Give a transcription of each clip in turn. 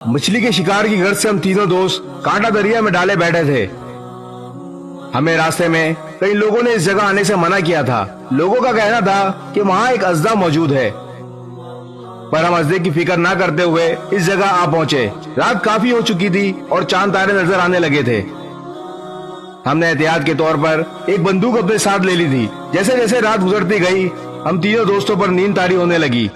मछली के शिकार की गर्ज से हम तीनों दोस्त कांटा दरिया में डाले बैठे थे। हमें रास्ते में कई लोगों ने इस जगह आने से मना किया था। लोगों का कहना था कि वहाँ एक अजदा मौजूद है, पर हम अजदे की फिक्र ना करते हुए इस जगह आ पहुंचे। रात काफी हो चुकी थी और चांद तारे नजर आने लगे थे। हमने एहतियात के तौर पर एक बंदूक अपने साथ ले ली थी। जैसे जैसे रात गुजरती गई, हम तीनों दोस्तों पर नींद तारी होने लगी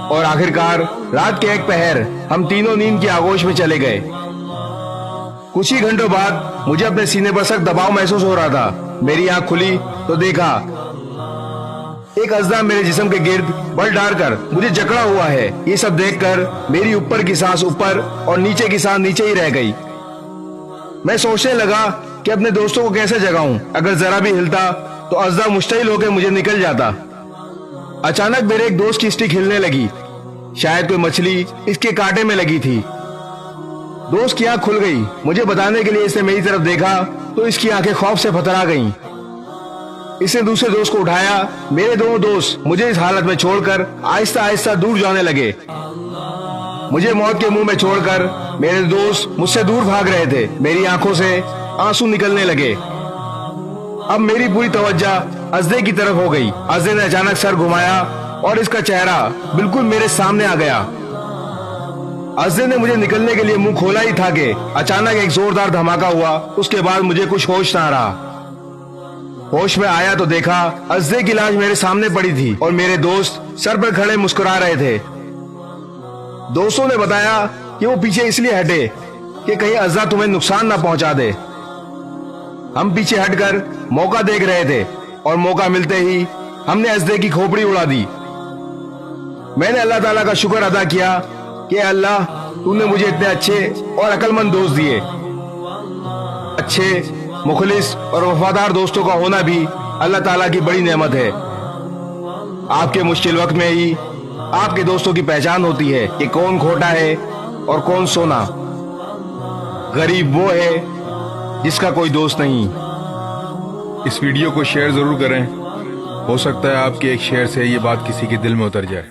और आखिरकार रात के एक पहर हम तीनों नींद की आगोश में चले गए। कुछ ही घंटों बाद मुझे अपने सीने पर सख्त दबाव महसूस हो रहा था। मेरी आंख खुली तो देखा एक अजदा मेरे जिस्म के गिर्द बल डालकर मुझे जकड़ा हुआ है। ये सब देखकर मेरी ऊपर की सांस ऊपर और नीचे की सांस नीचे ही रह गई। मैं सोचने लगा कि अपने दोस्तों को कैसे जगाऊं। अगर जरा भी हिलता तो अजदा मुश्तइल होकर मुझे निकल जाता। अचानक मेरे एक दोस्त की स्टिक हिलने लगी। शायद कोई मछली इसके कांटे में लगी थी। दोस्त की आंख खुल गई। मुझे बताने के लिए इसने मेरी तरफ देखा तो इसकी आंखें खौफ से फतरा गईं। इसने दूसरे दोस्त को उठाया। मेरे दोनों दोस्त मुझे इस हालत में छोड़कर आहिस्ता आहिस्ता दूर जाने लगे। मुझे मौत के मुंह में छोड़कर मेरे दोस्त मुझसे दूर भाग रहे थे। मेरी आंखों से आंसू निकलने लगे। अब मेरी पूरी तवज्जो अजदे की तरफ हो गई। अजदे ने अचानक सर घुमाया और इसका चेहरा बिल्कुल मेरे सामने आ गया। अजदे ने मुझे निकलने के लिए मुंह खोला ही था कि अचानक एक जोरदार धमाका हुआ। उसके बाद मुझे कुछ होश ना रहा। होश में आया तो देखा अजदे की लाश मेरे सामने पड़ी थी और मेरे दोस्त सर पर खड़े मुस्कुरा रहे थे। दोस्तों ने बताया कि वो पीछे इसलिए हटे कि कहीं अजदा तुम्हें नुकसान ना पहुंचा दे। हम पीछे हटकर मौका देख रहे थे और मौका मिलते ही हमने अजदे की खोपड़ी उड़ा दी। मैंने अल्लाह ताला का शुक्र अदा किया कि अल्लाह तूने मुझे इतने अच्छे और अक्लमंद दोस्त दिए। अच्छे, मुखलिस और वफादार दोस्तों का होना भी अल्लाह ताला की बड़ी नेमत है। आपके मुश्किल वक्त में ही आपके दोस्तों की पहचान होती है कि कौन खोटा है और कौन सोना। गरीब वो है जिसका कोई दोस्त नहीं। इस वीडियो को शेयर जरूर करें। हो सकता है आपके एक शेयर से ये बात किसी के दिल में उतर जाए।